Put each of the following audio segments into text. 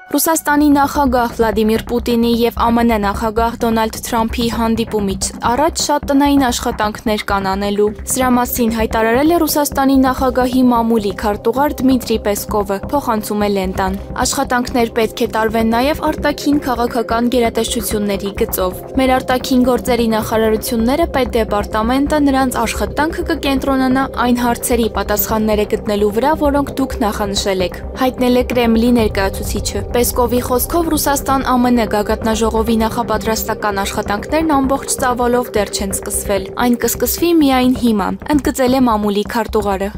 Ռուսաստանի նախագահ Վլադիմիր Պուտինի և ԱՄՆ նախագահ Դոնալդ Թրամփի հանդիպումից առաջ շատ տնային աշխատանքներ կան անելու։ Սրա մասին հայտարարել է Ռուսաստանի նախագահի մամուլի քարտուղար Դմիտրի Պեսկովը, փոխանցում է Լենտան։ Աշխատանքներ պետք է տարվեն նաև արտաքին քաղաքական գերատեսչությունների գծով։ Մեր արտաքին գործերի նախարարությունները պետդեպարտամենտը նրանց աշխատանքը կկենտրոնանա այն հարցերի պատասխանները գտնելու վրա, որոնք դուք նախանշել եք, հայտնել է Կրեմլի ներկայացուցիչը։ Պեսկովի խոսքով Ռուսաստան-ԱՄՆ գագաթնաժողովի նախապատրաստական աշխատանքներն ամբողջ ծավալով դեռ չեն սկսվել։ Այն կսկսվի միայն հիմա, ընդգծել է մամուլի քարտուղարը։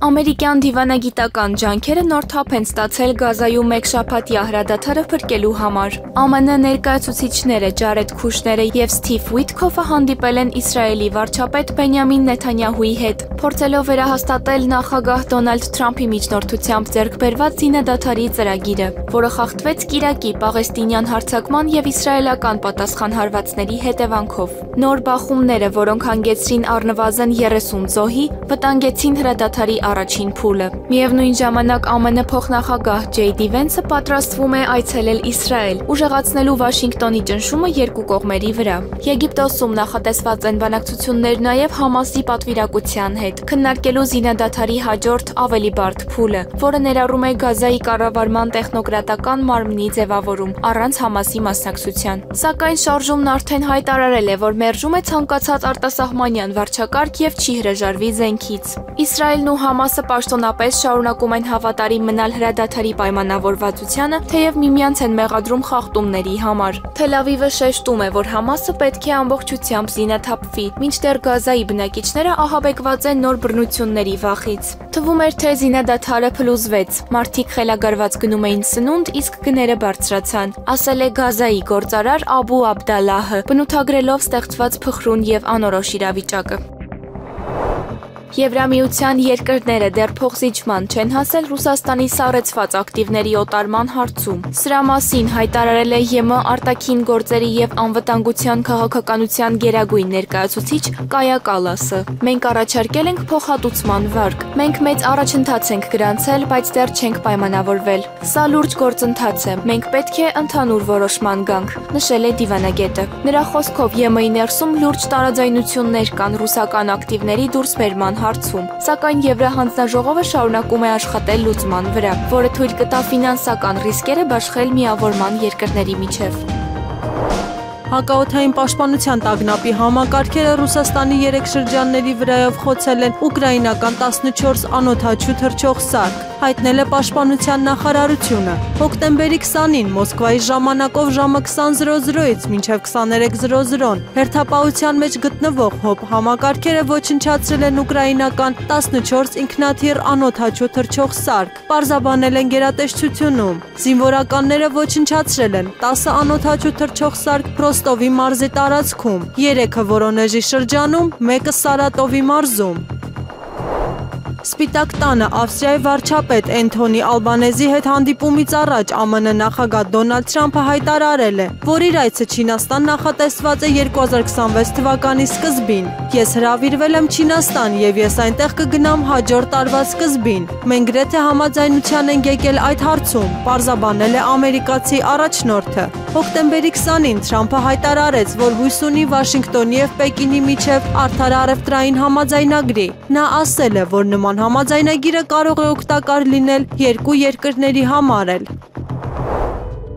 Ամերիկյան դիվանագիտական ջանքերը նոր թափ են ստացել Գազայում մեկ շաբաթյա հրադադարը փրկելու համար։ ԱՄՆ ներկայացուցիչները Ջարեդ Քուշները եւ Սթիվ Ուիթքոֆը հանդիպել են Իսրայելի վարչապետ Բենյամին Նեթանյահուի հետ, փորձելով վերահաստատել նախագահ Դոնալդ Թրամփի միջնորդությամբ ձեռք բերված զինադադարի ծրագիրը, որը խախտվեց Կիրակի պաղեստինյան հարձակման եւ իսրայելական պատասխան հարվածների հետևանքով։ Նոր բախումները, որոնք հանգեցրին առնվազն 30 զոհի, վտանգեցին հրադադարի առաջին փուլը։ Միևնույն ժամանակ ԱՄՆ փոխնախագահ Ջեյ Դի Վենսը պատրաստվում է այցելել Իսրայել, ուժեղացնելու Վաշինգտոնի ճնշումը երկու կողմերի վրա։ Եգիպտոսում նախատեսված են բանակցություններ նաև Համասի պատվիրակության հետ, քննարկելու զինադադարի հաջորդ ավելի բարդ փուլը, որը ներառում է Գազայի կառավարման տեխնոկրատական մարմնի ձևավորում առանց Համասի մասնակցության։ Սակայն շարժումն արդեն հայտարարել է, որ մերժում է ցանկացած արտասահմանյան վարչակարգ եւ չի հրաժարվի զենքից։ Իսրայելն ու Համասը պաշտոնապես շարունակում են հավատարիմ մնալ հրադադարի պայմանավորվածությանը, թեև միմյանց են մեղադրում խախտումների համար։ Թել Ավիվը շեշտում է, որ Համասը պետք է ամբողջությամբ զինաթափվի, մինչդեռ Գազայի բնակիչները ահաբեկված են նոր բռնությունների վախից։ Թվում էր, թե զինադադարը փլուզվեց, մարդիկ խելագարված գնում էին սնունդ, իսկ գները բարձրացան, ասել է Գազայի գործարար Աբու Աբդալլահը, բնութագրելով ստեղծված փխրուն եւ անորոշ իրավիճակը։ Եվրամիության երկրները դեռ փոխզիջման չեն հասել Ռուսաստանի սառեցված ակտիվների օտարման հարցում։ Սրա մասին հայտարարել է ԵՄ արտաքին գործերի եւ անվտանգության քաղաքականության գերագույն ներկայացուցիչ Կայա Կալասը։ Մենք առաջարկել ենք փոխհատուցման վարկ։ Մենք մեծ առաջընթաց ենք գրանցել, բայց դեռ չենք պայմանավորվել։ Սա լուրջ գործընթաց է։ Մենք պետք է ընդհանուր որոշման գանք, նշել է դիվանագետը։ Նրա խոսքով ԵՄ-ի ներսում լուրջ տարաձայնություններ կան ռուսական ակտիվների դուրսբերման հարցում, սակայն Եվրահանձնաժողովը շարունակում է աշխատել լուծման վրա, որը թույլ կտա ֆինանսական ռիսկերը բաշխել միավորման երկրների միջև։ Հակաօդային պաշտպանության տագնապի համակարգերը Ռուսաստանի 3 շրջանների վրայով խոցել են ուկրաինական 14 անօդաչու թռչող սարք, հայտնել է Պաշտպանության նախարարությունը։ Հոկտեմբերի 20-ին Մոսկվայի ժամանակով ժամը 20:00-ից մինչև 23:00 հերթապահության մեջ գտնվող ՀՕՊ համակարգերը ոչնչացրել են ուկրաինական 14 ինքնաթիռ անօդաչու թռչող սարք, պարզաբանել են գերատեսչությունում։ Զինվորականները ոչնչացրել են 10 անօդաչու թռչող սարք Ռոստովի մարզի տարածքում, 3-ը Վորոնեժի շրջանում, 1-ը Սարատովի մարզում։ Սպիտակ տանը Ավստրիայի վարչապետ Էնթոնի Ալբանեզի հետ հանդիպումից առաջ ԱՄՆ նախագահ Դոնալդ Թրամփը հայտարարել է, որ իր այցը Չինաստան նախատեսված է 2026 թվականի սկզբին։ Ես հրավիրվել եմ Չինաստան եւ ես այնտեղ կգնամ հաջորդ տարվա սկզբին։ Մենք գրեթե համաձայնության ենք եկել այդ հարցում, պարզաբանել է ամերիկացի առաջնորդը։ Հոկտեմբերի 20-ին Թրամփը հայտարարեց, որ հույս ունի Վաշինգտոնի եւ Պեկինի միջև արդար առևտրային համաձայնագրի։ Նա ասել է, որ նման համաձայնագիրը կարող է օգտակար լինել երկու երկրների համար էլ։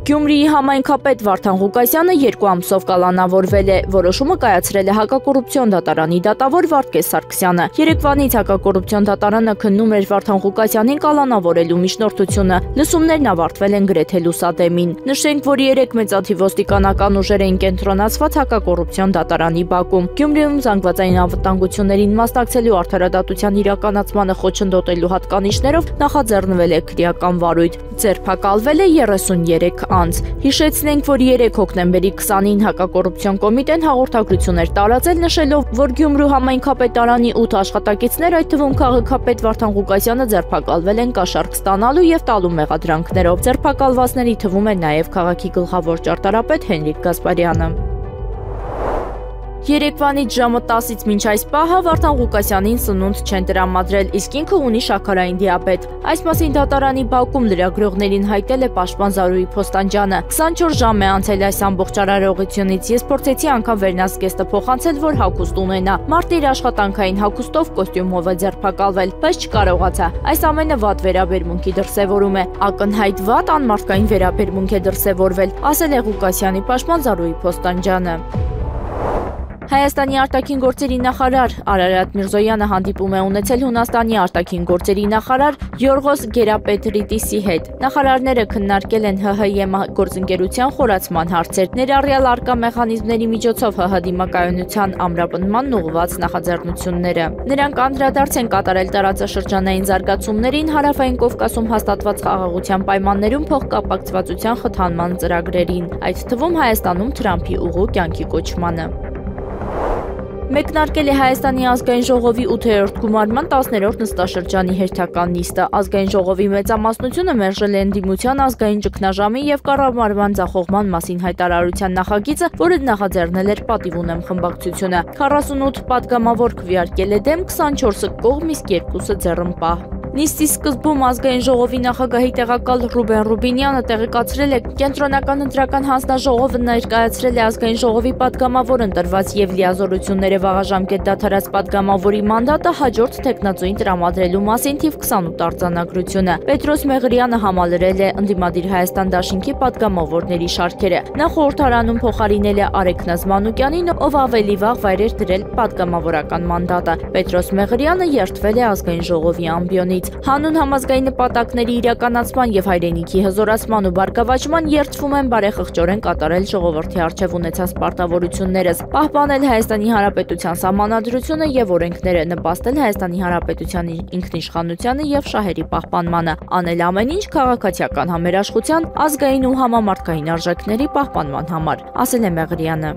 Գյումրիի համայնքապետ Վարդան Ղուկասյանը 2 ամսով կալանավորվել է, որոշումը կայացրել է հակակոռուպցիոն դատարանի դատավոր Վարդգես Սարգսյանը։ Երեկվանից հակակոռուպցիոն դատարանը քննում էր Վարդան Ղուկասյանին կալանավորելու միջնորդությունը։ Լսումներն ավարտվել են գրեթե լուսադեմին։ Նշենք, որ 3 մեծաթիվ ոստիկանական ուժեր էին կենտրոնացված հակակոռուպցիոն դատարանի բակում։ Գյումրիում զանգվածային անվտանգություններին մասնակցելու արդարադատության իրականացմանը խոչընդոտելու հատկանիշներով նախաձեռնվել է քրեական վարույթ։ Ձերբակալվել է 33 անձ։ Հիշեցնենք, որ 3 հոկտեմբերի 20-ին հակակոռուպցիոն կոմիտեն հաղորդագրություն էր տարածել, նշելով, որ Գյումրու համայնքապետարանի 8 աշխատակիցներ, այդ թվում քաղաքապետ Վարդան Ղուկասյանը, ձերբակալվել են կաշառք ստանալու եւ տալու մեղադրանքներով։ Ձերբակալվածների թվում է նաեւ քաղաքի գլխավոր ճարտարապետ Հենրիկ Գասպարյանը։ Երեկվանից ժամը 10-ից մինչ այս պահը Վարդան Ղուկասյանին սնունդ չեն տրամադրել, իսկ ինքը ունի շաքարային դիաբետ։ Այս մասին դատարանի բակում լրագրողներին հայտել է պաշտպան Զարուհի Փոստանջյանը։ 24 ժամ է անցել այս ամբողջ արարողությունից։ Ես փորձեցի անգամ վերնազգեստը փոխանցել, որ հագուստ ունենա։ Մարտի իր աշխատանքային հագուստով կոստյումով է ձերբակալվել, բայց չկարողացա։ Այս ամենը վատ վերաբերմունքի դրսևորում է։ Ակնհայտ վատ անմարդկային վերաբերմունք է դրսևորվել, ասել է Ղուկասյանի պաշտպան Զարուհի Փոստանջյանը։ Հայաստանի արտաքին գործերի նախարար Արարատ Միրզոյանը հանդիպում է ունեցել Հունաստանի արտաքին գործերի նախարար Յորղոս Գերապետրիտիսի հետ։ Նախարարները քննարկել են ՀՀ գործընկերության խորացման հարցեր, ներառյալ արկա մեխանիզմների միջոցով ՀՀ դիմակայունության ամրապնդմանն ուղղված նախաձեռնությունները։ Նրանք անդրադարձ են կատարել տարածաշրջանային զարգացումներին, Հարավային Կովկասում հաստատված խաղաղության պայմաններում փոխկապակցվածության խթանման ծրագրերին, այդ թվում Հայաստանում Թրամփի ուղու կյանքի կոչմանը։ Մեկնարկել է Հայաստանի ազգային ժողովի 8-րդ գումարման 10-րդ նստաշրջանի հերթական նիստը։ Ազգային ժողովի մեծամասնությունը մերժել է ընդդիմության ազգային ճգնաժամի եւ կառավարման ձախողման մասին հայտարարության նախագիծը, որը նախաձեռնել էր Պատիվ ունեմ խմբակցությունը։ 48 պատգամավոր քվեարկել է դեմ, 24-ը կողմ, իսկ 2-ը ձեռնպահ։ Նիստի սկզբում ազգային ժողովի նախագահի տեղակալ Ռուբեն Ռուբինյանը տեղեկացրել է, կենտրոնական ընտրական հանձնաժողովը ներկայացրել է ազգային ժողովի պատգամավոր ընտրված եւ լիազորությունները վաղաժամկետ դադարած պատգամավորի մանդատը հաջորդ թեկնածուին տրամադրելու մասին թիվ 28 արձանագրությունը։ Պետրոս Մեղրյանը համալրել է ընդդիմադիր Հայաստան դաշինքի պատգամավորների շարքերը։ Նա խորհրդարանում փոխարինել է Արեգ Նազմանուկյանին, ով ավելի վաղ վայր էր դրել պատգամավորական մանդատը։ Պետրոս Մեղրյանը երդվել է ազգային ժողովի ամբիոնից։ Հանուն համազգային նպատակների իրականացման եւ հայրենիքի հզորացման ու բարգավաճման երդվում են բարեխղճորեն կատարել ժողովրդի առջև ունեցած պարտավորություններս, պահպանել Հայաստանի Հանրապետության սահմանադրությունը եւ օրենքները, նպաստել Հայաստանի Հանրապետության ինքնիշխանությանը եւ շահերի պահպանմանը, անել ամեն ինչ քաղաքացիական համերաշխության, ազգային ու համամարտկային արժեքների պահպանման համար, ասել է Մեղրյանը։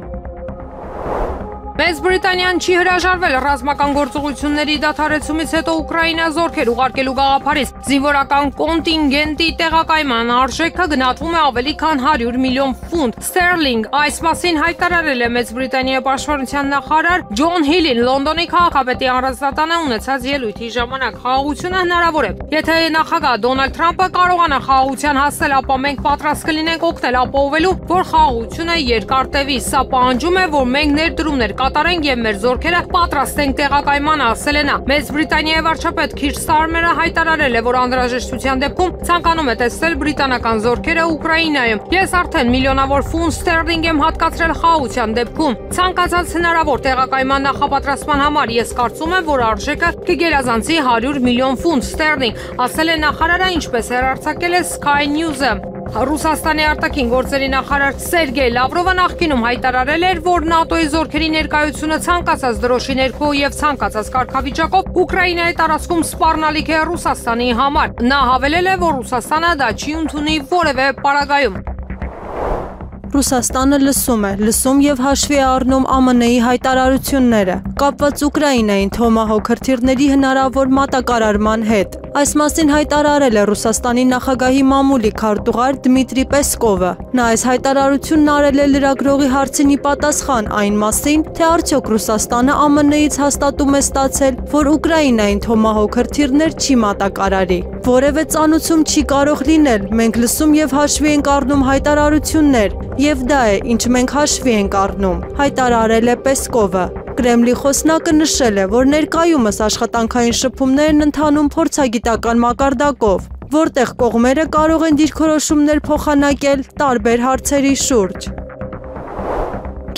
Մեծ Բրիտանիան չի հրաժարվել ռազմական գործողությունների դադարեցումից հետո Ուկրաինա զորքեր ուղարկելու գաղափարից։ Զինվորական կոնտինգենտի տեղակայման արժեքը գնահատվում է ավելի քան 100 միլիոն ֆունտ ստերլինգ։ Այս մասին հայտարարել է Մեծ Բրիտանիայի պաշտպանության նախարար Ջոն Հիլին Լոնդոնի քաղաքապետի առանձնատանը ունեցած ելույթի ժամանակ։ Խաղաղությունը հնարավոր է։ Եթե նախագահ Դոնալդ Թրամփը կարողանա խաղաղության հասնել, ապա մենք պատրաստ կլինենք օգնել ապահովելու, որ խաղաղությունը երկար տևի։ Սա պահանջում է, որ մենք ներդրումներ կատարենք եւ մեր զորքերը պատրաստ են տեղակայման, ասել է նա։ Մեծ Բրիտանիայի վարչապետ Քիր Ստարմերը հայտարարել է, որ անհրաժեշտության դեպքում ցանկանում է տեսնել բրիտանական զորքերը Ուկրաինայում։ Ես արդեն միլիոնավոր ֆունտ ստերլինգ եմ հատկացրել խաղաղության դեպքում։ Ցանկացած հնարավոր տեղակայման նախապատրաստման համար ես կարծում եմ, որ արժեքը կգերազանցի 100 միլիոն ֆունտ ստերլինգ, ասել է նախարարը, ինչպես հեռարձակել է Sky News-ը։ Ռուսաստանի արտաքին գործերի նախարար Սերգեյ Լավրովը նախկինում հայտարարել էր, որ ՆԱՏՕ-ի զորքերի ներկայությունը ցանկացած դրոշի ներքո եւ ցանկացած կարգավիճակով Ուկրաինայի տարածքում սպառնալիք է Ռուսաստանի համար։ Նա հավելել է, որ Ռուսաստանը դա չի ընդունի որևէ պարագայում։ Ռուսաստանը լսում եւ հաշվի է առնում ԱՄՆ-ի հայտարարությունները կապված Ուկրաինային Թոմահոք հրթիռների հնարավոր մատակարարման հետ։ Այս մասին հայտարարել է Ռուսաստանի նախագահի մամուլի քարտուղար Դմիտրի Պեսկովը։ Նա այս հայտարարությունն արել է լրագրողի հարցին ի պատասխան այն մասին, թե արդյոք Ռուսաստանը ԱՄՆ-ից հաստատում է ստացել, որ Ուկրաինային Թոմահոք հրթիռներ չի մատակարարի։ Որևէ ծանուցում չի կարող լինել, մենք լսում եւ հաշվի ենք առնում հայտարարություններ, եւ դա է, ինչ մենք հաշվի ենք առնում, հայտարարել է Պեսկովը։ Կրեմլի խոսնակը նշել է, որ ներկայումս աշխատանքային շփումներն ընթանում փորձագիտական մակարդակով, որտեղ կողմերը կարող են դիրքորոշումներ փոխանակել տարբեր հարցերի շուրջ։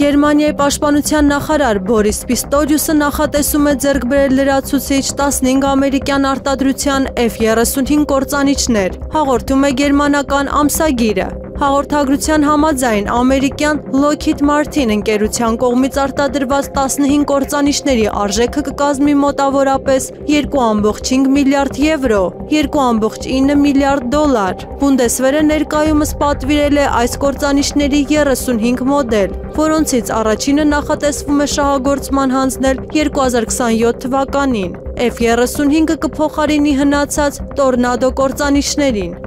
Գերմանիայի պաշտպանության նախարար Բորիս Պիստորիուսը նախատեսում է ձեռք բերել լրացուցիչ 15 ամերիկյան արտադրության F-35 կործանիչներ, հաղորդում է գերմանական ամսագիրը։ Հաղորդագրության համաձայն ամերիկյան Lockheed Martin ընկերության կողմից արտադրված 15 կործանիչների արժեքը կկազմի մոտավորապես 2.5 միլիարդ եվրո, 2.9 միլիարդ դոլար։ Բունդեսվերը ներկայումս պատվիրել է այս կործանիչների 35 մոդել, որոնցից առաջինը նախատեսվում է շահագործման հանձնել 2027 թվականին։ F-35-ը կփոխարինի հնացած Տորնադո կործանիչներին։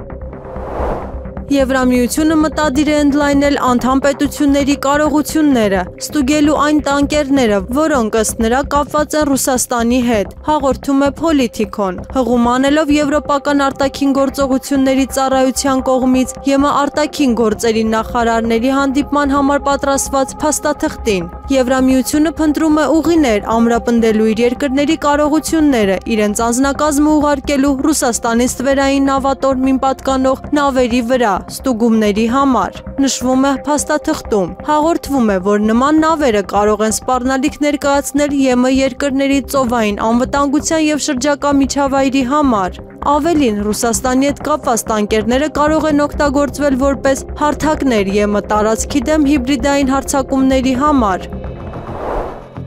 Եվրամիությունը մտադիր է ընդլայնել անդամ պետությունների կարողությունները, ստուգելու այն տանկերները, որոնք ըստ նրա կապված են Ռուսաստանի հետ, հաղորդում է Politico-ն, հղում անելով եվրոպական արտաքին գործողությունների ծառայության կողմից ԵՄ արտաքին գործերի նախարարների հանդիպման համար պատրաստված փաստաթղթին։ Եվրամիությունը փնտրում է ուղիներ ամրապնդելու իր երկրների կարողությունները իրենց անձնակազմը ուղարկելու Ռուսաստանից թվերային նավատորմին պատկանող նավերի վրա ստուգումների համար։ Նշվում է փաստաթղթում, հաղորդվում է, որ նման նավերը կարող են սպառնալիք ներկայացնել ԵՄ երկրների ծովային անվտանգության և շրջակա միջավայրի համար։ Ավելին, Ռուսաստանի հետ կապված տանկերները կարող են օգտագործվել որպես հարթակներ ԵՄ տարածքի դեմ հիբրիդային հարձակումների համար։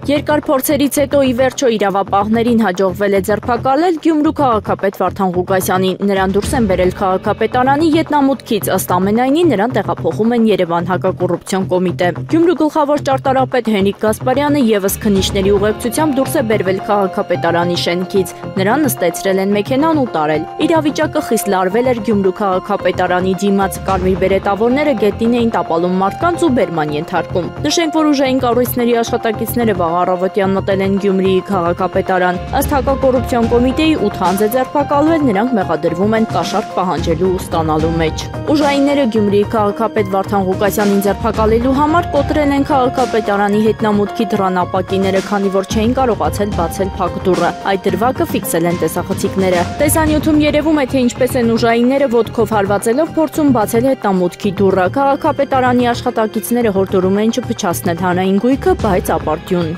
Երկար փորձերից հետո ի վերջո իրավապահներին հաջողվել է ձերբակալել Գյումրու քաղաքապետ Վարդան Ղուկասյանին։ Նրան դուրս են բերել քաղաքապետարանի ետնամուտքից, ըստ ամենայնի նրան տեղափոխում են Երևան հակակոռուպցիոն կոմիտե։ Գյումրու գլխավոր ճարտարապետ Հենրիկ Գասպարյանը եւս քննիչների ուղեկցությամբ դուրս է բերվել քաղաքապետարանի շենքից։ Նրան նստեցրել են մեքենան ու տարել։ Իրավիճակը խիստ լարվել էր Գյումրու քաղաքապետարանի դիմաց։ Կարմիր բերետավորները գետնին էին տապալում մարդկանց ու բերման ենթարկում։ Նշենք, որ ուժային կառույցների աշխատակիցները առավոտյան մտել են Գյումրիի քաղաքապետարան։ Ըստ հակակոռուպցիոն կոմիտեի 8 անձ է ձերբակալվել, նրանք մեղադրվում են կաշառք պահանջելու ու ստանալու մեջ։ Ուժայինները Գյումրիի քաղաքապետ Վարդան Ղուկասյանին ձերբակալելու համար կոտրել են քաղաքապետարանի հետնամուտքի դռանապակիները, քանի որ չէին կարողացել բացել փակ դուռը։ Այդ դրվագը ֆիքսել են տեսախցիկները։ Տեսանյութում երևում է, թե ինչպես են ուժայինները ոտքով հարվածելով փորձում բացել հետնամուտքի դուռը։ Քաղաքապետարանի աշխատակիցները հորդորում են չփչացնել հանրային գույքը, բայց ապարդյուն։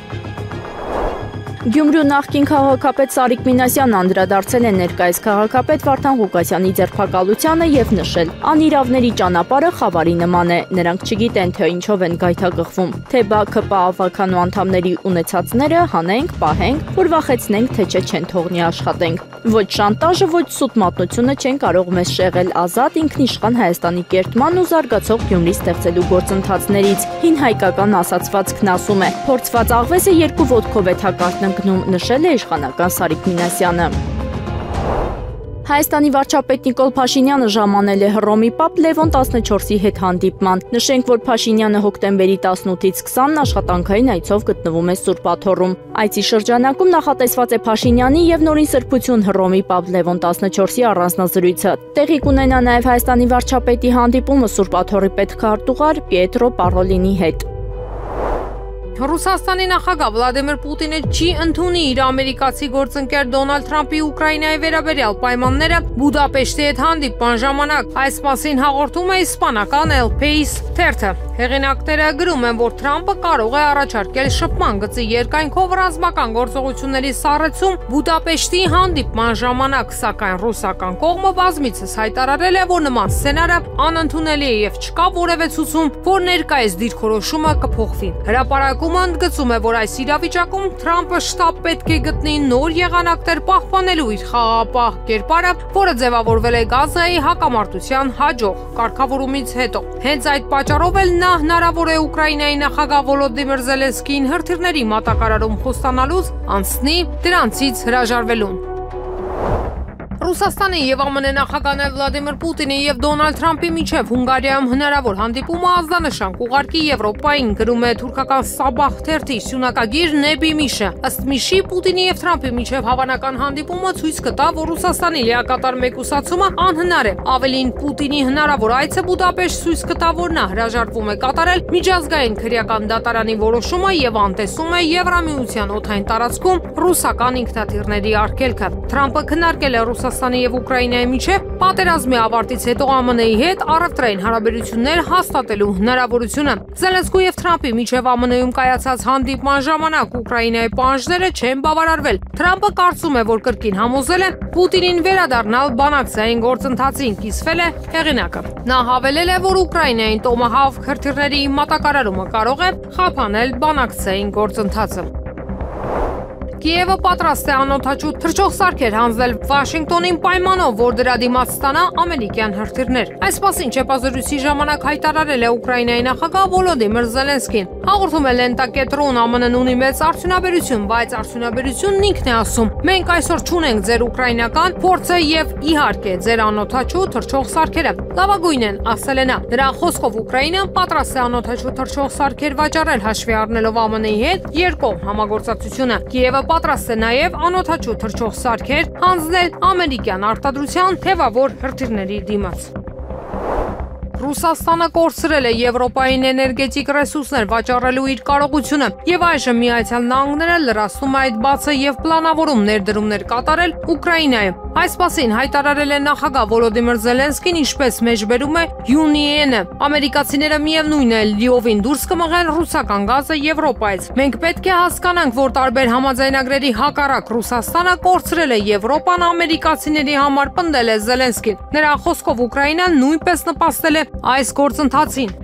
Գյումրու նախկին քաղաքապետ Սարիկ Մինասյանն անդրադարձել է ներկայիս քաղաքապետ Վարդան Ղուկասյանի ձերբակալությանը եւ նշել. «Անիրավների ճանապարհը խավարի նման է, նրանք չգիտեն, թե ինչով են գայթակղվում, թե ԲՔՊ ավականու անդամների ունեցածները հանենք, պահենք, որ վախեցնենք, թե չեն թողնի աշխատենք։ Ոչ շանտաժը, ոչ սուտ մատնությունը չեն կարող մեզ շեղել ազատ ինքնիշխան Հայաստանի կերտման ու զարգացող Գյումրի ստեղծելու գործընթացներից»։ Հին հայկական ասացվածքն ասում է. «Փորձված աղվեսը երկու ոտքով է թակարդն ընկնում», նշել է իշխանական Սարիկ Մինասյանը։ Հայաստանի վարչապետ Նիկոլ Փաշինյանը ժամանել է Հռոմի Պապ Լևոն 14-ի հետ հանդիպման։ Նշենք, որ Փաշինյանը հոկտեմբերի 18-ից 20-ն աշխատանքային այցով գտնվում է Սուրբ Աթոռում։ Այցի շրջանակում նախատեսված է Փաշինյանի եւ նորին սրբություն Հռոմի Պապ Լևոն 14-ի առանձնազրույցը։ Տեղի կունենա նաեւ Հայաստանի վարչապետի հանդիպումը Սուրբ Աթոռի պետքարտուղար Պիետրո Պարոլինի հետ։ Ռուսաստանի նախագահ Վլադիմիր Պուտինը չի ընդունի իր ամերիկացի գործընկեր Դոնալդ Թրամփի Ուկրաինայի վերաբերյալ պայմանները Բուդապեշտի հետ հանդիպման ժամանակ։ Այս մասին հաղորդում է իսպանական El País թերթը։ Հեղինակները գրում են, որ Թրամփը կարող է առաջարկել շփման գծի երկայնքով ռազմական գործողությունների սառեցում Բուդապեշտի հանդիպման ժամանակ, սակայն ռուսական կողմը բազմիցս հայտարարել է, որ նման սցենարը անընդունելի է եւ չկա որևէ ցուցում, որ ներկայիս դիրքորոշումը կփոխվի։ Հրապարակումը ընդգծում է, որ այս իրավիճակում Թրամփը շտապ պետք է գտնի նոր եղանակներ պահպանելու իր խաղաղապահ կերպարը, որը ձևավորվել է Գազայի հակամարտության հաջող կարգավորումից հետո։ Հենց այդ պատճառով էլ նա հնարավոր է Ուկրաինայի նախագահ Վոլոդիմիր Զելենսկիին հրթիռների մատակարարում խոստանալուց անցնի դրանցից հրաժարվելուն։ Ռուսաստանի եւ ԱՄՆ նախագահներ Վլադիմիր Պուտինի եւ Դոնալդ Թրամփի միջև Հունգարիայում հնարավոր հանդիպումը ազդանշան կուղարկի Եվրոպային, գրում է թուրքական Սաբահ թերթի սյունակագիր Նեբի Միշը։ Ըստ Միշի, Պուտինի եւ Թրամփի միջև հավանական հանդիպումը ցույց կտա, որ Ռուսաստանի լիակատար մեկուսացումը անհնար է։ Ավելին, Պուտինի հնարավոր այցը Բուդապեշտ ցույց կտա, որ նա հրաժարվում է կատարել միջազգային քրեական դատարանի որոշումը եւ անտեսում է Եվրամիության օդային տարածքում ռուսական ինքնաթիռների արգելքը։ Թրամփը քննարկել է Ռուսաստանի եւ Ուկրաինայի միջև պատերազմի ավարտից հետո ԱՄՆ-ի հետ առևտրային հարաբերություններ հաստատելու հնարավորությունը։ Զելենսկու եւ Թրամփի միջև ԱՄՆ-ում կայացած հանդիպման ժամանակ Ուկրաինայի պահանջները չեն բավարարվել։ Թրամփը կարծում է, որ կրկին համոզել է Պուտինին վերադառնալ բանակցային գործընթացին, կիսվել է հեղինակը։ Նա հավելել է, որ Ուկրաինային Տոմահավք հրթիռների մատակարարումը կարող է խափանել բանակցային գործընթացը։ Կիևը պատրաստ է անօդաչու թռչող սարքեր հանձնել Վաշինգտոնին պայմանով, որ դրա դիմաց ստանա ամերիկյան հրթիռներ։ Այս մասին չեպազրույցի ժամանակ հայտարարել է Ուկրաինայի նախագահ Վոլոդիմիր Զելենսկին։ Հաղորդում է Լենտակետրոն, ԱՄՆ-ն ունի մեծ արդյունաբերություն, բայց արդյունաբերությունն ինքն է ասում. մենք այսօր չունենք ձեր ուկրաինական փորձը եւ իհարկե ձեր անօդաչու թռչող սարքերը։ Լավագույնն են, ասել է նա։ Նրա խոսքով Ուկրաինան պատրաստ է անօդաչու թռչող սարքեր վաճառել հաշվի առնելով ԱՄՆ-ի հետ երկկողմ համագործակցությունը։ Կիևը պատրաստ է նաև անօդաչու թռչող սարքեր հանձնել ամերիկյան արտադրության թևավոր հրթիռների դիմաց։ Ռուսաստանը կորցրել է Եվրոպային էներգետիկ ռեսուրսներ վաճառելու իր կարողությունը եւ այժմ Միացյալ Նահանգները լրացնում է այդ բացը եւ պլանավորում ներդրումներ կատարել Ուկրաինայում։ Այս մասին հայտարարել է նախագահ Վոլոդիմիր Զելենսկին, ինչպես մեջբերում է UN-ը։ Ամերիկացիները միևնույն է լիովին դուրս կմղեն ռուսական գազը Եվրոպայից։ Մենք պետք է հասկանանք, որ տարբեր համաձայնագրերի հակառակ Ռուսաստանը կորցրել է Եվրոպան ամերիկացիների համար, պնդել է Զելենսկին։ Նրա խոսքով Ուկրաինան նույնպես նպաստել է այս գործընթացին։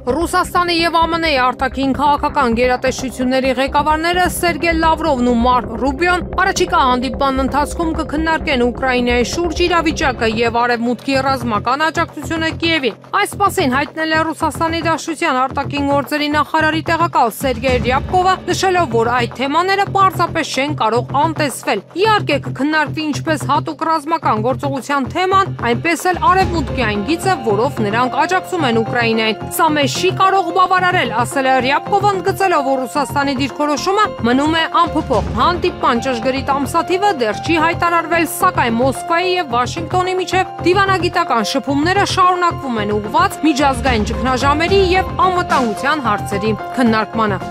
Ռուսաստանի եւ ԱՄՆ-ի արտաքին քաղաքական գերատեսչությունների ղեկավարները Սերգեյ Լավրովն ու Մարկ Ռուբիոն առաջիկա հանդիպման ընթացքում կքննարկեն Ուկրաինայի շուրջ իրավիճակը եւ արևմուտքի ռազմական աջակցությունը Կիևին։ Այս մասին հայտնել է Ռուսաստանի Դաշնության արտաքին գործերի նախարարի տեղակալ Սերգեյ Ռյաբկովը, նշելով, որ այդ թեմաները պարզապես չեն կարող անտեսվել։ Իհարկե կքննարկվի ինչպես հատուկ ռազմական գործողության թեման, այնպես էլ արևմուտքի այն գիծը, որով նրանք աջակցում են Ուկրաինային։ Սա մեզ չի կարող բավարարել, ասել է Ռյաբկովը, ընդգծելով, որ Ռուսաստանի դիրքորոշումը մնում է անփոփոխ։ Հանդիպման ճշգրիտ ամսաթիվը դեռ չի հայտարարվել, սակայն Մոսկվայի եւ Վաշինգտոնի միջև դիվանագիտական շփումները շարունակվում են ուղղված միջազգային ճգնաժամերի եւ անվտանգության հարցերի քննարկմանը։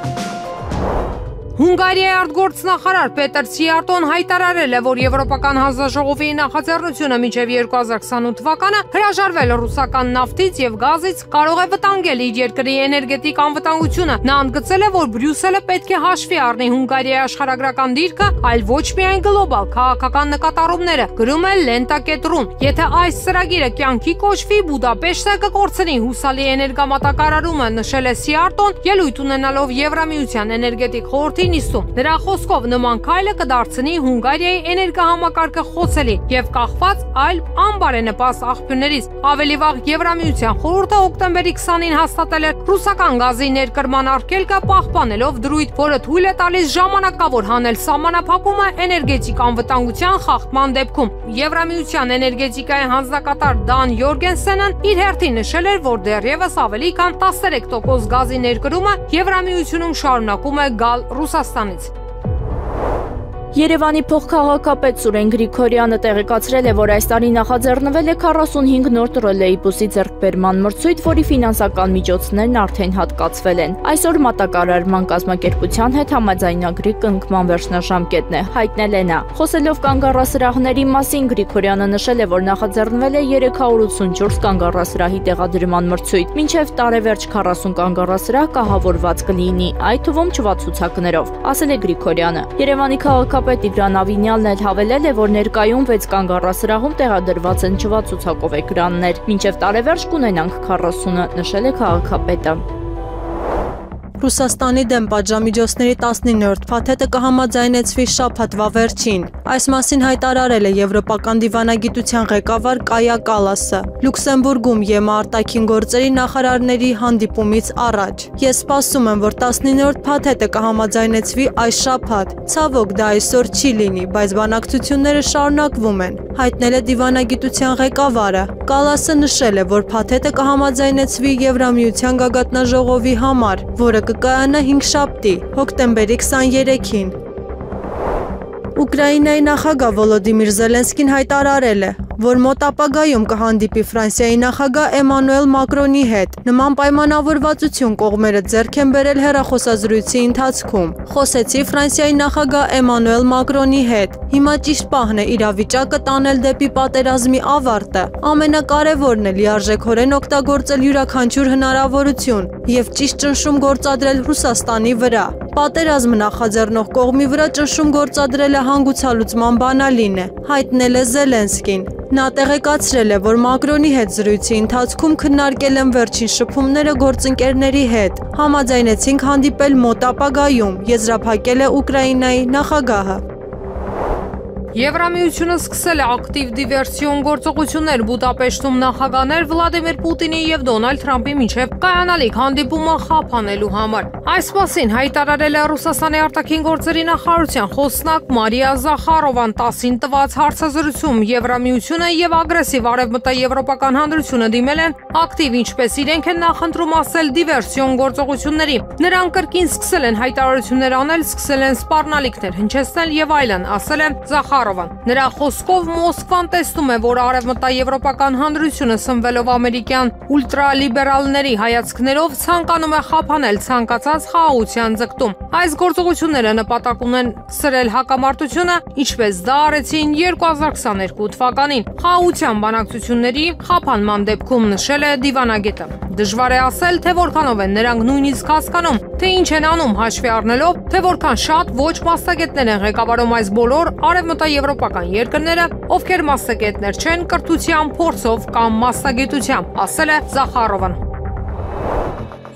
Հունգարիայի արտգործնախարար Պետեր Սիարտոն հայտարարել է, որ Եվրոպական հանձնաժողովի նախաձեռնությունը մինչև 2028 թվականը հրաժարվել ռուսական նավթից եւ գազից կարող է վտանգել իր երկրի էներգետիկ անվտանգությունը։ Նա ընդգծել է, որ Բրյուսելը պետք է հաշվի առնի Հունգարիայի աշխարհագրական դիրքը, այլ ոչ միայն գլոբալ քաղաքական նկատառումները, գրում է Լենտակետրոն։ Եթե այս ծրագիրը կյանքի կոչվի, Բուդապեշտը կկորցնի հուսալի էներգամատակարարումը, նշել է Սիարտոն, ելույթ ունենալով Եվրամիության էներգետիկ խորհրդի նիստում։ Նրա խոսքով նման քայլը կդարձնի Հունգարիայի էներգահամակարգը խոցելի եւ կախված այլ անբարենպաստ աղբյուրներից։ Ավելի վաղ Եվրամիության խորհուրդը հոկտեմբերի 20-ին հաստատել էր ռուսական գազի ներկրման արգելքը, պահպանելով դրույթ, որը թույլ է տալիս ժամանակավոր հանել սահմանափակումը էներգետիկ անվտանգության խախտման դեպքում։ Եվրամիության էներգետիկայի հանձնակատար Դան Յորգենսենն իր հերթին նշել էր, որ դեռևս ավելի քան 13% գազի ներկրումը Եվրամիությունում շարունակում է գալ Ռուսաստանից։ Երևանի փոխքաղաքապետ Սուրեն Գրիգորյանը տեղեկացրել է, որ այս տարի նախաձեռնվել է 45 նոր տրոլեյբուսի ձեռքբերման մրցույթ, որի ֆինանսական միջոցներն արդեն հատկացվել են։ Այսօր մատակարարման կազմակերպության հետ համաձայնագրի կնքման վերջնաժամկետն է, հայտնել է նա։ Խոսելով կանգառասրահների մասին, Գրիգորյանը նշել է, որ նախաձեռնվել է 384 կանգառասրահի տեղադրման մրցույթ, մինչև տարեվերջ 40 կանգառասրահ կահավորված կլինի, այդ թվում չվացուցակներով, ասել է Գրիգորյանը։ Երևանի քաղաքապետ Տիգրան Ավինյանն էլ հավելել է, որ ներկայում 6 կանգառասրահում տեղադրված են չվացուցակով էկրաններ, մինչև տարեվերջ կունենանք 40-ը, նշել է քաղաքապետը։ Ռուսաստանի դեմ պատժամիջոցների 19-րդ փաթեթը կհամաձայնեցվի շաբաթվա վերջին։ Այս մասին հայտարարել է Եվրոպական դիվանագիտության ղեկավար Կայա Կալասը Լյուքսեմբուրգում ԵՄ արտաքին գործերի նախարարների հանդիպումից առաջ։ Ես սպասում եմ, որ 19-րդ փաթեթը կհամաձայնեցվի այս շաբաթ։ Ցավոք դա այսօր չի լինի, բայց բանակցությունները շարունակվում են, հայտնել է դիվանագիտության ղեկավարը։ Կալասը նշել է, որ փաթեթը կհամաձայնեցվի Եվրամիության գագաթնաժողովի համար, որը կկայանա 5-շաբթի, հոկտեմբերի 23-ին։ Ուկրաինայի նախագահ Վոլոդիմիր Զելենսկին հայտարարել է, որ մոտ ապագայում կհանդիպի Ֆրանսիայի նախագահ Էմանուել Մակրոնի հետ։ Նման պայմանավորվածություն կողմերը ձեռք են բերել հեռախոսազրույցի ընթացքում։ Խոսեցի Ֆրանսիայի նախագահ Էմանուել Մակրոնի հետ։ Հիմա ճիշտ պահն է իրավիճակը տանել դեպի պատերազմի ավարտը։ Ամենակարևորն է լիարժեքորեն օգտագործել յուրաքանչյուր հնարավորություն եւ ճիշտ ճնշում գործադրել Ռուսաստանի վրա։ պատերազմ նախաձեռնող կողմի վրա ճնշում գործադրել է հանգուցալուծման բանալին է, հայտնել է Զելենսկին։ Նա տեղեկացրել է, որ Մակրոնի հետ զրույցի ընթացքում քննարկել են վերջին շփումները գործընկերների հետ, համաձայնեցինք հանդիպել մոտ ապագայում, եզրափակել է Ուկրաինայի նախագահը։ Եվրամիությունը սկսել է ակտիվ դիվերսիոն գործողություններ Բուդապեշտում նախագահներ Վլադիմիր Պուտինի եւ Դոնալդ Թրամփի միջև կայանալիք հանդիպումը խափանելու համար։ Այս մասին հայտարարել է Ռուսաստանի արտաքին գործերի նախարարության խոսնակ Մարիա Զախարովան 10-ին տված հարցազրույցում։ Եվրամիությունը եւ ագրեսիվ արևմտաեվրոպական հանրությունը դիմել են ակտիվ, ինչպես իրենք են նախընտրում ասել, դիվերսիոն գործողությունների։ Նրանք կրկին սկսել են հայտարարություններ անել, սկսել են սպառնալիքներ հնչեցնել եւ այլն, ասել է Զախարովան։ Նրա խոսքով Մոսկվան տեսնում է, որ արևմտաեվրոպական հանրությունը սնվելով ամերիկյան ուլտրալիբերալների հայացքներով ցանկանում է խափանել ցանկացած խաղաղության ձգտում։ Այս գործողությունները նպատակ ունեն սրել հակամարտությունը, ինչպես դա արեցին 2022 թվականին։ Խաղաղության բանակցությունների խափանման դեպքում նշել է դիվանագետը։ Դժվար է ասել, թե որքանով են նրանք նույնիսկ հասկանում, թե ինչ են անում, հաշվի առնելով, թե որքան շատ ոչ մասնագետներ են ղեկավարում այս բոլոր արևմտաեվրոպական երկրները, ովքեր մասնագետներ չեն կրթության փորձով կամ մասնագիտությամբ, ասել է Զախարովան։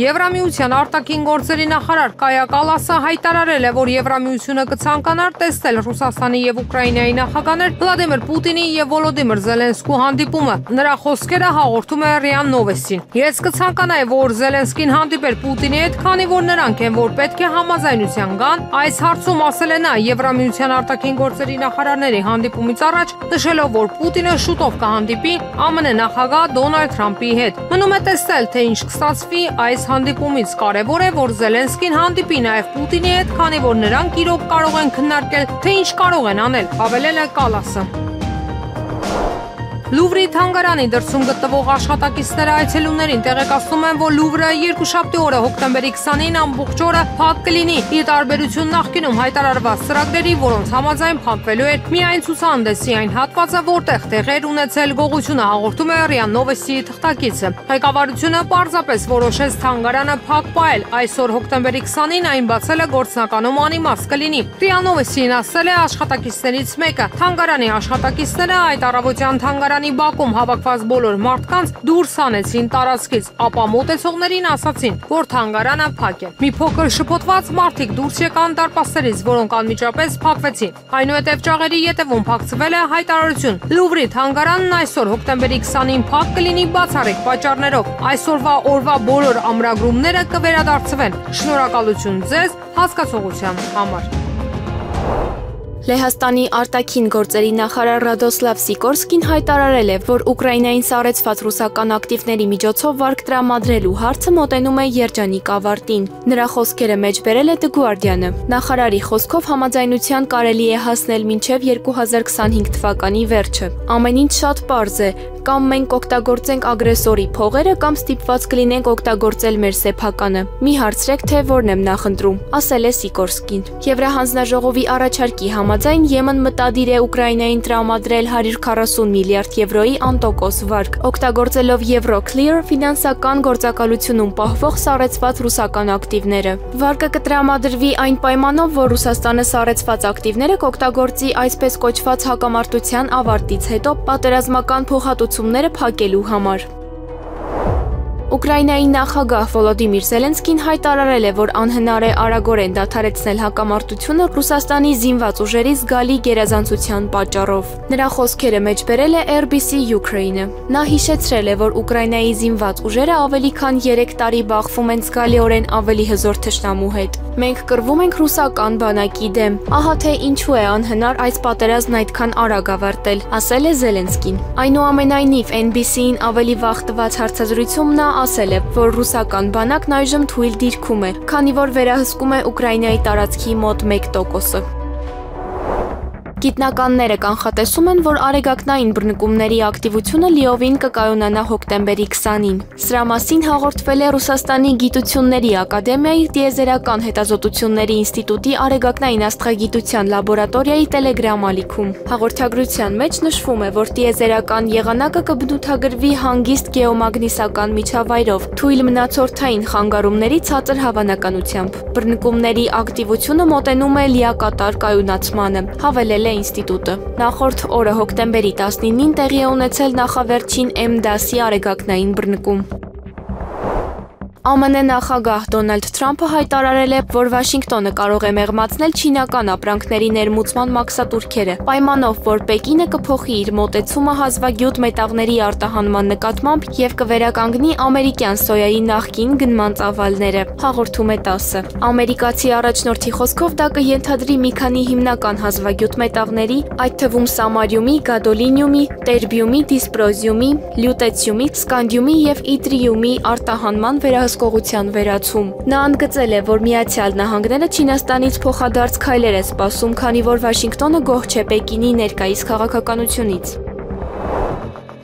Եվրամիության արտաքին գործերի նախարար Կայա Կալասը հայտարարել է, որ Եվրամիությունը կցանկանար տեսնել Ռուսաստանի եւ Ուկրաինայի նախագահներ Վլադիմիր Պուտինի եւ Վոլոդիմիր Զելենսկու հանդիպումը։ Նրա խոսքերը հաղորդում է ՌԻԱ Նովեստին։ Ես կցանկանայի, որ Զելենսկին հանդիպեր Պուտինի հետ, քանի որ նրանք են, որ պետք է համաձայնության գան։ Այս հարցում ասել է նա Եվրամիության արտաքին գործերի նախարարների հանդիպումից առաջ, նշելով, որ Պուտինը շուտով կհանդիպի ԱՄՆ նախագահ Դոնալդ Թրամփի հետ։ Մնում է տեսնել, թե ինչ կստացվի այս հանդիպումից կարևոր է, որ Զելենսկին հանդիպի նաև Պուտինի հետ, քանի որ նրանք իրոք կարող են քննարկել, թե ինչ կարող են անել, հավելել է Կալասը։ Լուվրի թանգարանի դրսում գտնվող աշխատակիցները այցելուներին տեղեկացնում են, որ Լուվրը երկուշաբթի օրը հոկտեմբերի 20-ին ամբողջ օրը փակ կլինի, ի տարբերություն նախկինում հայտարարված ծրագրերի, որոնց համաձայն փակվելու էր միայն ցուցահանդեսի այն հատվածը, որտեղ տեղեր ունեցել գողությունը, հաղորդում է ՌԻԱ Նովեստի թղթակիցը։ Ղեկավարությունը պարզապես որոշեց թանգարանը փակ պահել։ Այսօր հոկտեմբերի 20-ին այն բացել է գործնականում անիմաստ կլինի։ ՌԻԱ Նովեստին ասել է աշխատակիցներից մեկը։ Թանգարանի աշխատակիցները այդ առավոտյան թանգարանի բակում հավաքված բոլոր մարդկանց դուրս հանեցին տարածքից, ապա մոտեցողներին ասացին, որ թանգարանը փակ է։ Մի փոքր շփոթված մարդիկ դուրս եկան դարպասներից, որոնք անմիջապես փակվեցին։ Այնուհետև ճաղերի ետևում փակցվել է հայտարարություն։ Լուվրի թանգարանն այսօր հոկտեմբերի 20-ին փակ կլինի բացառիկ պատճառներով։ Այսօրվա օրվա բոլոր ամրագրումները կվերադարձվեն։ Շնորհակալություն ձեզ հասկացողության համար։ Լեհաստանի արտաքին գործերի նախարար Ռադոսլավ Սիկորսկին հայտարարել է, որ Ուկրաինային սառեցված ռուսական ակտիվների միջոցով վարկ տրամադրելու հարցը մոտենում է երջանիկ ավարտին։ Նրա խոսքերը մեջբերել է The Guardian-ը։ Նախարարի խոսքով համաձայնության կարելի է հասնել մինչև 2025 թվականի վերջը։ Ամեն ինչ շատ պարզ է, կամ մենք օգտագործենք ագրեսորի փողերը, կամ ստիպված կլինենք օգտագործել մեր սեփականը։ Մի հարցրեք, թե որն եմ նախընտրում, ասել է Սիկորսկին։ Եվրահանձնաժողովի առաջարկի համաձայն Եմեն մտադիր է Ուկրաինային տրամադրել 140 միլիարդ եվրոյի անտոկոս վարկ, օգտագործելով Euroclear ֆինանսական գործակալությունում պահվող սառեցված ռուսական ակտիվները։ Վարկը կտրամադրվի այն պայմանով, որ Ռուսաստանը սառեցված ակտիվները կօգտագործի այսպես կոչված հակամարտության ավարտից հետո պատերազմական փոխհատուցումները փակելու համար։ Ուկրաինայի նախագահ Վոլոդիմիր Զելենսկին հայտարարել է, որ անհնար է արագորեն դադարեցնել հակամարտությունը Ռուսաստանի զինված ուժերի զգալի գերազանցության պատճառով։ Նրա խոսքերը մեջբերել է RBC Ukraine-ը։ Նա հիշեցրել է, որ Ուկրաինայի զինված ուժերը ավելի քան 3 տարի բախվում են զգալիորեն ավելի հզոր թշնամու հետ։ Մենք կռվում ենք ռուսական բանակի դեմ։ Ահա թե ինչու է անհնար այս պատերազմն այդքան արագ ավարտել, ասել է Զելենսկին։ Այնուամենայնիվ NBC-ին ավելի վաղ տված հարցազրույցում նա ասել է, որ ռուսական բանակն այժմ թույլ դիրքում է, քանի որ վերահսկում է Ուկրաինայի տարածքի մոտ 1%-ը։ Գիտնականները կանխատեսում են, որ արեգակնային բռնկումների ակտիվությունը լիովին կկայունանա հոկտեմբերի 20-ին։ Սրա մասին հաղորդվել է Ռուսաստանի Գիտությունների ակադեմիայի տիեզերական հետազոտությունների ինստիտուտի արեգակնային աստղագիտության լաբորատորիայի Telegram ալիքում։ Հաղորդագրության մեջ նշվում է, որ տիեզերական եղանակը կբնութագրվի հանգիստ գեոմագնիսական միջավայրով, թույլ մնացորդային խանգարումների ցածր հավանականությամբ։ Բռնկումների ակտիվությունը մոտենում է լիակատար կայունացմանը, հավելել է ինստիտուտը։ Նախորդ օրը հոկտեմբերի 19-ին տեղի է ունեցել նախավերջին M դասի արեգակնային բռնկում։ ԱՄՆ նախագահ Դոնալդ Թրամփը հայտարարել է, որ Վաշինգտոնը կարող է մեղմացնել չինական ապրանքների ներմուծման մաքսատուրքերը, պայմանով, որ Պեկինը կփոխի իր մոտեցումը հազվագյուտ մետաղների արտահանման նկատմամբ եւ կվերականգնի ամերիկյան սոյայի նախկին գնման ծավալները, հաղորդում է TASS-ը։ Ամերիկացի առաջնորդի խոսքով դա կենթադրի մի քանի հիմնական հազվագյուտ մետաղների, այդ թվում սամարիումի, գադոլինիումի, տերբիումի, դիսպրոզիումի, լյուտեցիումի, սկանդիումի եւ իտրիումի արտահանման վերահսկողության վերացում։ Նա ընդգծել է, որ Միացյալ Նահանգները Չինաստանից փոխադարձ քայլեր է սպասում, քանի որ Վաշինգտոնը գոհ չէ Պեկինի ներկայիս քաղաքականությունից։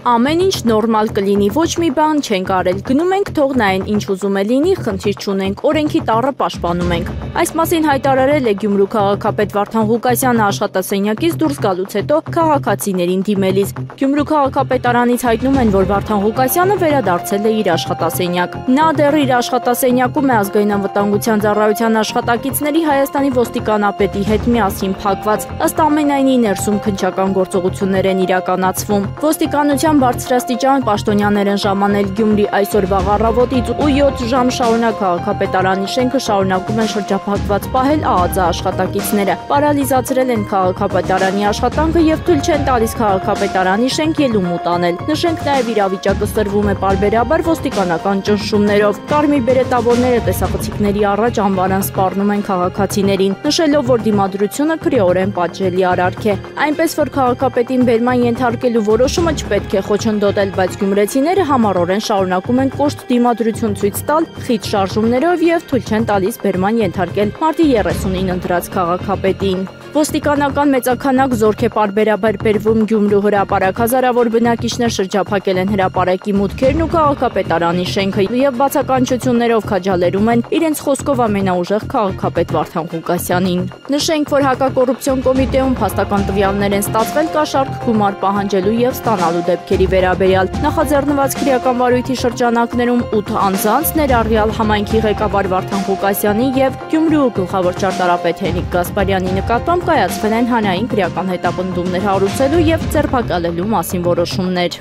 Ամեն ինչ նորմալ կլինի, ոչ մի բան չենք արել, գնում ենք, թող նայեն, ինչ ուզում է լինի, խնդիր չունենք, օրենքի տառը պաշտպանում ենք։ Այս մասին հայտարարել է Գյումրու քաղաքապետ Վարդան Ղուկասյանը աշխատասենյակից դուրս գալուց հետո քաղաքացիներին դիմելիս։ Գյումրու քաղաքապետարանից հայտնում են, որ Վարդան Ղուկասյանը վերադարձել է իր աշխատասենյակ։ Նա դեռ իր աշխատասենյակում է ազգային անվտանգության ծառայության աշխատակիցների Հայաստանի ոստիկանապետի հետ միասին փակված։ Ըստ ամենայնի ներսում քննչական գործողություններ են իրականացվում։ Ոստիկանության բարձրաստիճան պաշտոնյաներ են ժամանել Գյումրի այսօր վաղ առավոտից ու 7 ժամ շարունակ քաղաքապետարանի շենքը շարունակում են շրջափակված պահել ԱԱԾ աշխատակիցները, պարալիզացրել են քաղաքապետարանի աշխատանքը եւ թույլ չեն տալիս քաղաքապետարանի շենք ելումուտ անել։ Նշենք նաեւ իրավիճակը սրվում է պարբերաբար ոստիկանական ճնշումներով։ Կարմիր բերետավորները տեսախցիկների առաջ անվարան սպառնում են քաղաքացիներին, նշելով, որ դիմադրությունը քրեորեն պատժելի արարք է։ Այնպես որ քաղաքապետին բերման ենթարկելու որոշումը չպետք է խոչընդոտել, բայց գյումրեցիները համառորեն շարունակում են կոշտ դիմադրություն ցույց տալ խիտ շարժումներով եւ թույլ չեն տալիս բերման ենթարկել մարտի 30-ին ընտրած քաղաքապետին։ Ոստիկանական մեծաքանակ զորք է պարբերաբար բերվում Գյումրու հրապարակ, հազարավոր բնակիչներ շրջափակել են հրապարակի մուտքերն ու քաղաքապետարանի շենքը եւ բացականչություններով քաջալերում են իրենց խոսքով ամենաուժեղ քաղաքապետ Վարդան Ղուկասյանին։ Նշենք, որ հակակոռուպցիոն կոմիտեում փաստական տվյալներ են ստացվել կաշառք գումար պահանջելու եւ ստանալու դեպքերի վերաբերյալ։ Նախաձեռնված քրեական վարույթի շրջանակներում 8 անձանց, ներառյալ համայնքի ղեկավար Վարդան Ղուկասյանի եւ Գյումրու գլխավոր ճարտարապետ Հենիկ Գասպարյանի նկատմամբ կայացվել են հանրային քրեական հետապնդումներ հարուցելու եւ ձերբակալելու մասին որոշումներ։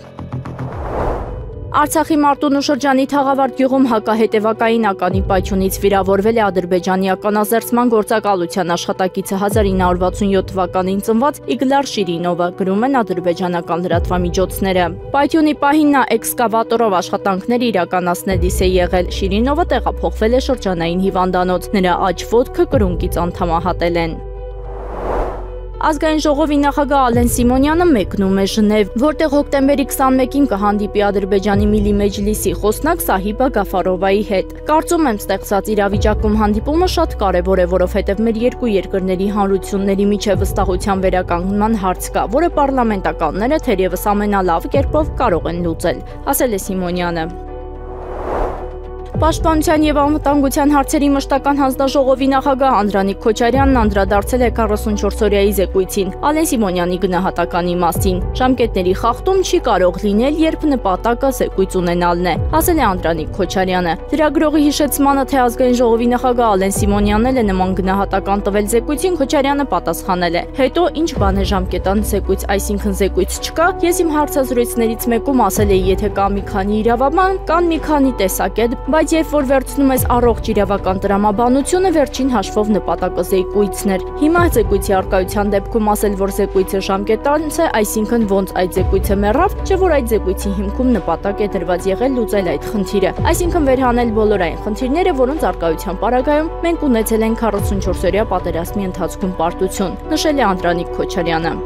Արցախի Մարտունու շրջանի Թաղավարտ գյուղում հակահետևակային ականի պայթյունից վիրավորվել է Ադրբեջանի ականազերծման գործակալության աշխատակիցը 1967 թվականին ծնված Իգլար Շիրինովը, գրում են ադրբեջանական լրատվամիջոցները։ Պայթյունի պահին նա էքսկավատորով աշխատանքներ իրականացնելիս է եղել։ Շիրինովը տեղափոխվել է շրջանային հիվանդանոց, նրա աջ ոտքը կրունկից անդամահատել են։ Ազգային ժողովի նախագահ Ալեն Սիմոնյանը մեկնում է Ժնև, որտեղ հոկտեմբերի 21-ին կհանդիպի Ադրբեջանի Միլի Մեջլիսի խոսնակ Սահիբա Գաֆարովայի հետ։ Կարծում եմ, ստեղծած իրավիճակում հանդիպումը շատ կարևոր է, որովհետև մեր երկու երկրների հանրությունների միջև վստահության վերականգնման հարց կա, որը պարլամենտականները թերևս ամենալավ կերպով կարող են լուծել, ասել է Սիմոնյանը։ Պաշտպանության եւ անվտանգության հարցերի մշտական հանձնաժողովի նախագահ Անդրանիկ Քոչարյանն անդրադարձել է 44-օրյայի զեկույցին Ալեն Սիմոնյանի գնահատականի մասին։ Ժամկետների խախտում չի կարող լինել, երբ նպատակը զեկույց ունենալն է, ասել է Անդրանիկ Քոչարյանը։ Լրագրողի հիշեցմանը, թե ազգային ժողովի նախագահ Ալեն Սիմոնյանն է նման գնահատական տվել զեկույցին, Քոչարյանը պատասխանել է. Հետո ինչ բան է ժամկետան զեկույց, այսինքն զեկույց չկա։ Ես իմ հարցազրույցներից մեկում ասել էի, եթե կա մի քանի իրավաբան, կան մի քանի տեսակետ, բայց երբ որ վերցնում ես առողջ իրավական տրամաբանությունը, վերջին հաշվով նպատակը զեկույցն էր։ Հիմա զեկույցի արկայության դեպքում ասել, որ զեկույցը ժամկետանց է, այսինքն ոնց այդ զեկույցը մեռավ, չէ որ այդ զեկույցի հիմքում նպատակ է դրված եղել լուծել այդ խնդիրը, այսինքն վերհանել բոլոր այն խնդիրները, որոնց արկայության պարագայում մենք ունեցել ենք 44-օրյա պատերազմի ընթացքում պարտություն, նշել է Անդրանիկ Քոչարյանը։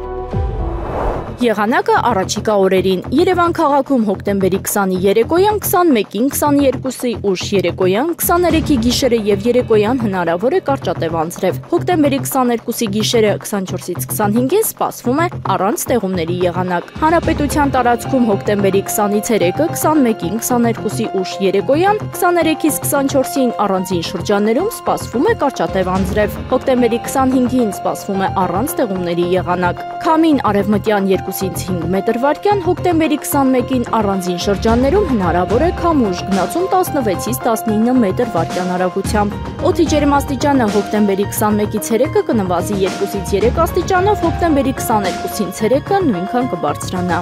Եղանակը առաջիկա օրերին։ Երևան քաղաքում հոկտեմբերի 20-ի երեկոյան, 21-ին, 22-ի ուշ երեկոյան, 23-ի գիշերը եւ երեկոյան հնարավոր է կարճատև անձրև։ Հոկտեմբերի 22-ի գիշերը 24-ից 25-ին սպասվում է առանց տեղումների եղանակ։ Հանրապետության տարածքում հոկտեմբերի 20-ից երեկը, 21-ին, 22-ի ուշ երեկոյան, 23-ից 24-ին առանձին շրջաններում սպասվում է կարճատև անձրև։ Հոկտեմբերի 25-ին սպասվում է առանց տեղումների եղանակ։ Քամին արևմտյան 2-ից 5 մետր վարկյան, հոկտեմբերի 21-ին առանձին շրջաններում հնարավոր է քամուշ, գնացում 16-ից 19 մետր վարկյան արագությամբ։ Օդի ջերմաստիճանը հոկտեմբերի 21-ից 3-ը կնվազի 2-ից 3 աստիճանով, հոկտեմբերի 22-ին 3-ը նույնքան կբարձրանա։